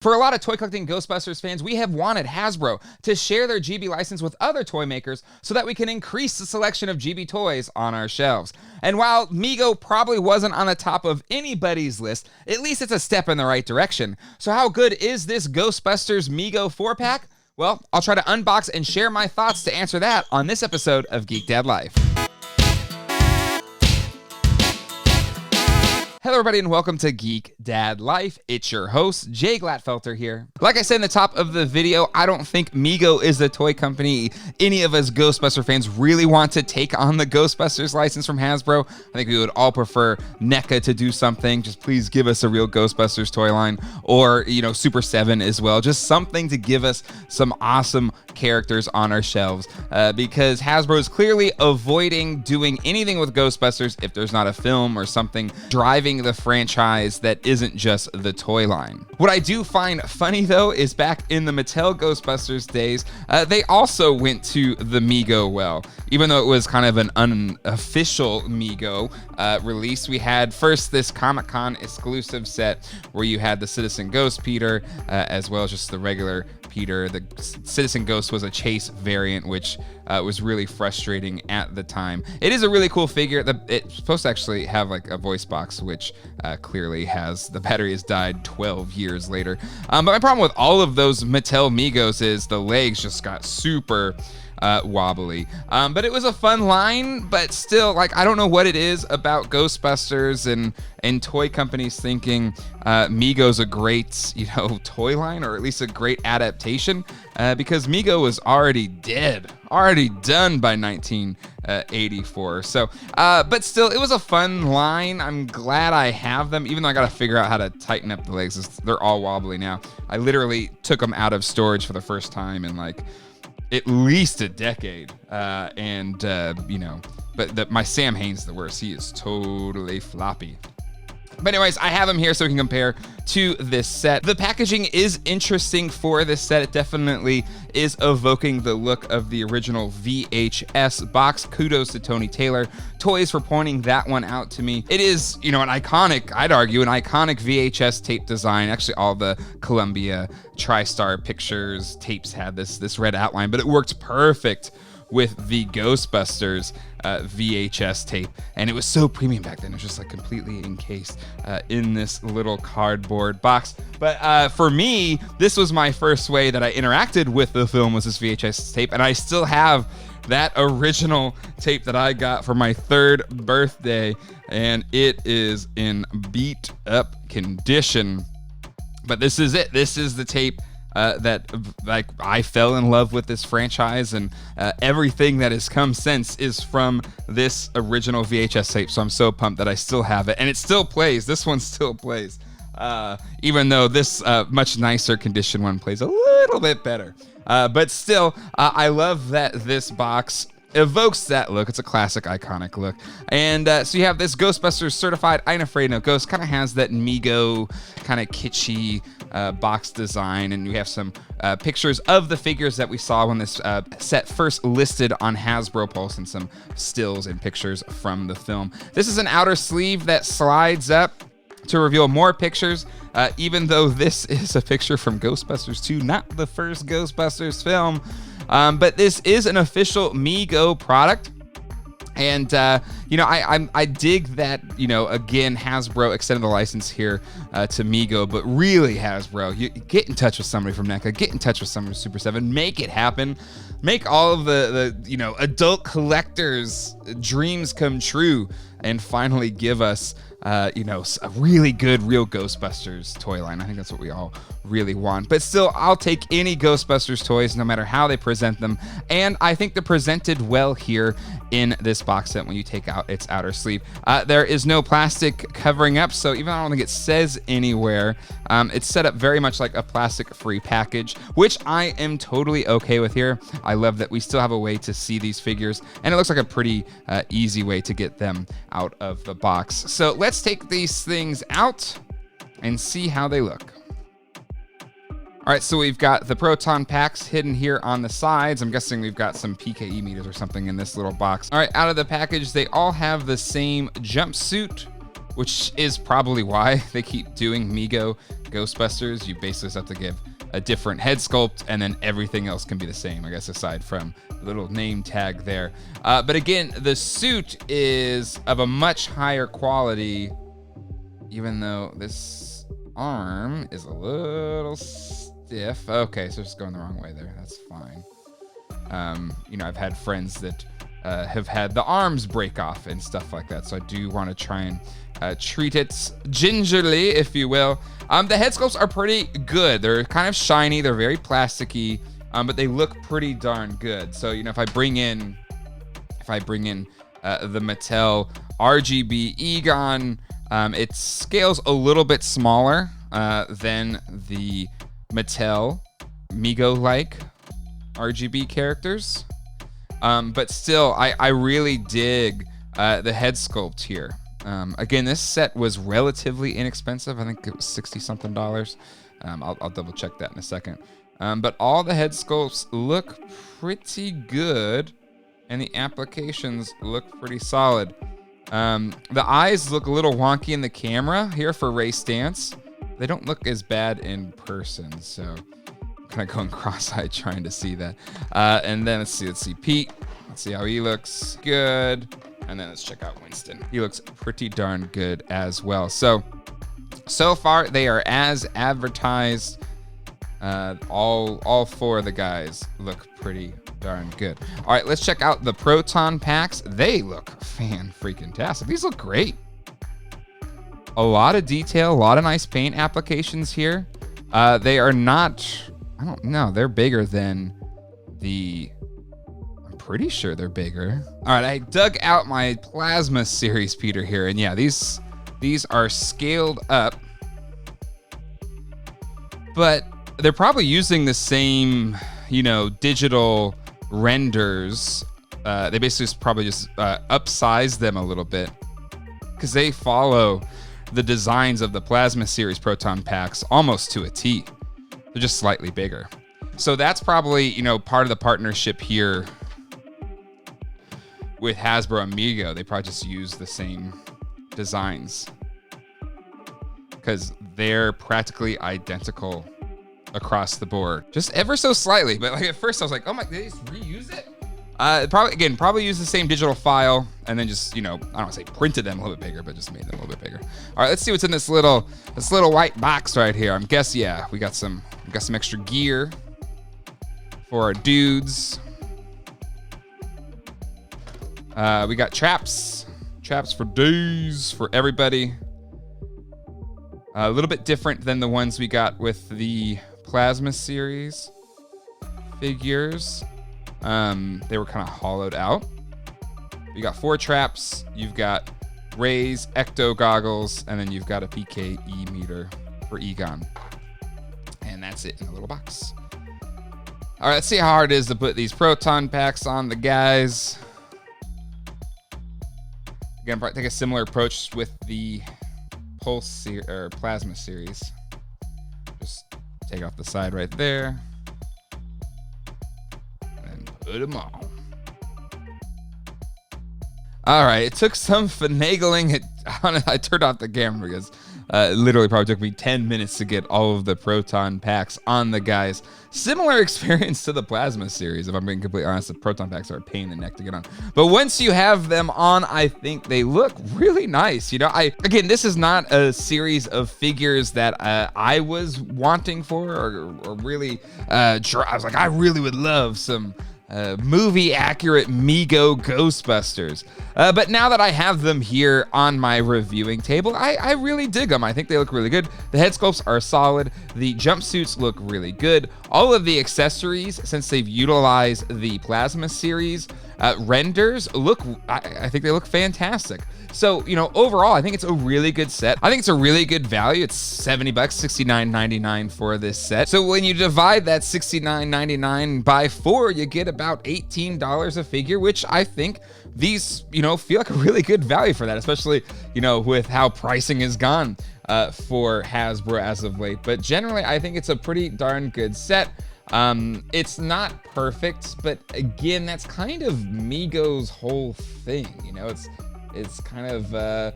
For a lot of toy collecting Ghostbusters fans, we have wanted Hasbro to share their GB license with other toy makers so that we can increase the selection of GB toys on our shelves. And while Mego probably wasn't on the top of anybody's list, at least it's a step in the right direction. So how good is this Ghostbusters Mego 4-pack? Well, I'll try to unbox and share my thoughts to answer that on this episode of Geek Dad Life. Hello everybody and welcome to Geek Dad Life. It's your host, Jay Glatfelter here. Like I said in the top of the video, I don't think Mego is the toy company any of us Ghostbuster fans really want to take on the Ghostbusters license from Hasbro. I think we would all prefer NECA to do something. Just please give us a real Ghostbusters toy line, or, Super 7 as well. Just something to give us some awesome characters on our shelves, because Hasbro is clearly avoiding doing anything with Ghostbusters if there's not a film or something driving the franchise that isn't just the toy line. What I do find funny though is back in the Mattel Ghostbusters days, they also went to the Mego well. Even though it was kind of an unofficial Mego release, we had first this Comic-Con exclusive set where you had the Citizen Ghost Peter, as well as just the regular Peter. The Citizen Ghost was a Chase variant, which was really frustrating at the time. It is a really cool figure. It's supposed to actually have like a voice box, which clearly the battery has died 12 years later. But my problem with all of those Mattel Megos is the legs just got super wobbly. But it was a fun line, but still, I don't know what it is about Ghostbusters and toy companies thinking Mego's a great, toy line, or at least a great adaptation, because Mego was already dead, already done by 1984. So, but still, it was a fun line. I'm glad I have them, even though I got to figure out how to tighten up the legs. They're all wobbly now. I literally took them out of storage for the first time in at least a decade, but my Sam Hain's the worst. He is totally floppy. But anyways, I have them here so we can compare to this set. The packaging is interesting for this set. It definitely is evoking the look of the original VHS box. Kudos to Tony Taylor Toys for pointing that one out to me. It is, I'd argue, an iconic VHS tape design. Actually, all the Columbia TriStar Pictures tapes had this red outline, but it worked perfect with the Ghostbusters VHS tape, and it was so premium back then. It was just completely encased in this little cardboard box. But for me, this was my first way that I interacted with the film, was this VHS tape, and I still have that original tape that I got for my 3rd birthday, and it is in beat up condition. But this is it. This is the tape that I fell in love with this franchise, and everything that has come since is from this original VHS tape. So I'm so pumped that I still have it, and it still plays. This one still plays, even though this much nicer condition one plays a little bit better. But still, I love that this box evokes that look. It's a classic, iconic look. And so you have this Ghostbusters certified I Ain't Afraid No Ghost. Kind of has that Mego kind of kitschy box design, and we have some pictures of the figures that we saw when this set first listed on Hasbro Pulse, and some stills and pictures from the film. This is an outer sleeve that slides up to reveal more pictures, even though this is a picture from Ghostbusters 2, not the first Ghostbusters film. But this is an official Mego product. And, I dig that, again, Hasbro extended the license here to Mego, but really, Hasbro, you get in touch with somebody from NECA, get in touch with somebody from Super 7, make it happen. Make all of the adult collectors' dreams come true, and finally give us, a really good, real Ghostbusters toy line. I think that's what we all really want. But still, I'll take any Ghostbusters toys, no matter how they present them. And I think they're presented well here in this box set when you take out its outer sleeve. There is no plastic covering up, so even though I don't think it says anywhere, it's set up very much like a plastic-free package, which I am totally okay with here. I love that we still have a way to see these figures, and it looks like a pretty easy way to get them out of the box. So let's take these things out and see how they look. All right, so we've got the proton packs hidden here on the sides. I'm guessing we've got some PKE meters or something in this little box. All right, out of the package, they all have the same jumpsuit which is probably why they keep doing Mego Ghostbusters. You basically just have to give a different head sculpt, and then everything else can be the same, I guess, aside from the little name tag there. But again, the suit is of a much higher quality, even though this arm is a little stiff. Okay, so it's going the wrong way there. That's fine. You know, I've had friends that have had the arms break off and stuff like that, so I do want to try and treat it gingerly, if you will. The head sculpts are pretty good. They're kind of shiny. They're very plasticky, but they look pretty darn good. So, you know, if I bring in the Mattel RGB Egon, it scales a little bit smaller than the Mattel Mego-like RGB characters. But still, I really dig the head sculpt here. Again, this set was relatively inexpensive. I think it was $60-something. I'll double check that in a second. But all the head sculpts look pretty good, and the applications look pretty solid. The eyes look a little wonky in the camera here for Ray Stantz. They don't look as bad in person, so I'm kind of going cross-eyed trying to see that. And then let's see Pete. Let's see how he looks. Good. And then let's check out Winston. He looks pretty darn good as well. So far they are as advertised. All four of the guys look pretty darn good. All right, let's check out the Proton packs. They look fan-freaking-tastic. These look great. A lot of detail, a lot of nice paint applications here. They are not, I don't know, they're bigger than the, I'm pretty sure they're bigger. All right, I dug out my Plasma series, Peter, here, and yeah, these are scaled up, but they're probably using the same, you know, digital renders. They basically probably just upsize them a little bit because they follow the designs of the Plasma series Proton packs almost to a T. They're just slightly bigger. So that's probably, you know, part of the partnership here with Hasbro and Mego. They probably just use the same designs because they're practically identical across the board, just ever so slightly. But like at first I was like, oh my, did they just reuse it? Probably use the same digital file and then just, you know, I don't want to say printed them a little bit bigger, but just made them a little bit bigger. All right, let's see what's in this little white box right here. I'm guessing, yeah, we got some extra gear for our dudes. We got traps for days for everybody. A little bit different than the ones we got with the Plasma series figures. They were kind of hollowed out. You got 4 traps. You've got Ray's Ecto goggles, and then you've got a PKE meter for Egon. And that's it in a little box. All right, let's see how hard it is to put these Proton packs on the guys. Again, probably take a similar approach with the Plasma series. Just take off the side right there. Put them on. All right, it took some finagling. I turned off the camera because it literally probably took me 10 minutes to get all of the Proton packs on the guys. Similar experience to the Plasma series, if I'm being completely honest. The Proton packs are a pain in the neck to get on. But once you have them on, I think they look really nice. You know, again, this is not a series of figures that I was wanting for or really, I was like, I really would love some movie accurate Mego Ghostbusters. But now that I have them here on my reviewing table, I really dig them. I think they look really good. The head sculpts are solid. The jumpsuits look really good. All of the accessories, since they've utilized the Plasma series renders, look, I think they look fantastic. So, you know, overall, I think it's a really good set. I think it's a really good value. It's $70, $69.99 for this set. So when you divide that $69.99 by 4, you get about $18 a figure, which I think these, you know, feel like a really good value for that, especially, you know, with how pricing has gone for Hasbro as of late. But generally, I think it's a pretty darn good set. It's not perfect, but again, that's kind of Mego's whole thing. You know, It's kind of a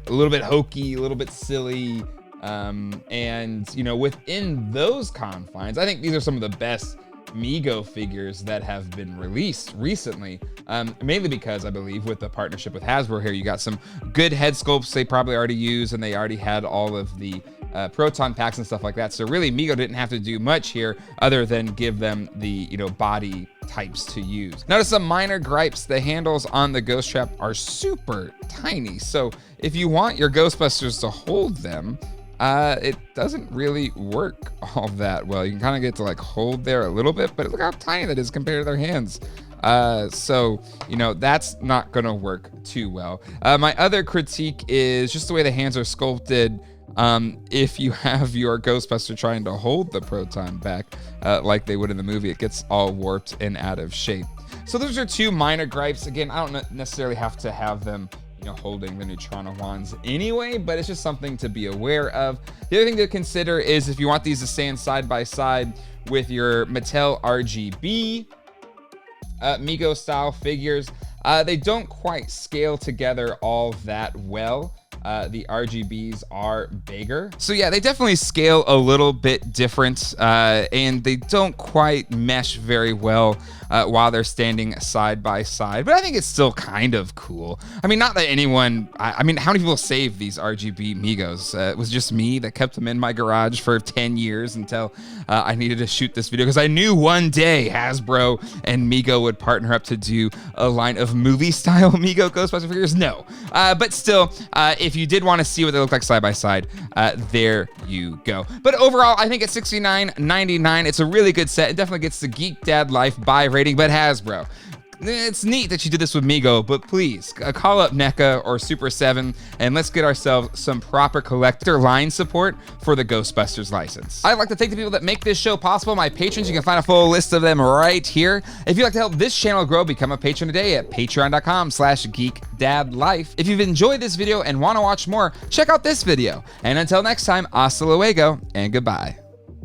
little bit hokey, a little bit silly. And, you know, within those confines, I think these are some of the best Mego figures that have been released recently, mainly because I believe with the partnership with Hasbro here, you got some good head sculpts they probably already used, and they already had all of the proton packs and stuff like that. So really, Mego didn't have to do much here other than give them the, you know, body types to use. Notice some minor gripes. The handles on the Ghost Trap are super tiny. So if you want your Ghostbusters to hold them, it doesn't really work all that well. You can kind of get to like hold there a little bit, but look how tiny that is compared to their hands. So, you know, that's not gonna work too well. My other critique is just the way the hands are sculpted. If you have your Ghostbuster trying to hold the proton back, like they would in the movie, it gets all warped and out of shape. So those are two minor gripes. Again, I don't necessarily have to have them, you know, holding the Neutrona wands anyway, but it's just something to be aware of. The other thing to consider is if you want these to stand side by side with your Mattel RGB Mego style figures, they don't quite scale together all that well. The RGBs are bigger. So yeah, they definitely scale a little bit different, and they don't quite mesh very well while they're standing side by side, but I think it's still kind of cool. I mean, not that anyone, I mean, how many people saved these RGB Megos? It was just me that kept them in my garage for 10 years until I needed to shoot this video, because I knew one day Hasbro and Mego would partner up to do a line of movie-style Mego Ghostbuster figures. No, but still, if you did want to see what they look like side by side, there you go. But overall, I think at $69.99, it's a really good set. It definitely gets the Geek Dad Life buy rating, but Hasbro, it's neat that you did this with Mego, but please call up NECA or Super 7 and let's get ourselves some proper collector line support for the Ghostbusters license. I'd like to thank the people that make this show possible, my patrons. You can find a full list of them right here. If you'd like to help this channel grow, become a patron today at patreon.com/geekdadlife. If you've enjoyed this video and want to watch more, check out this video. And until next time, hasta luego and goodbye.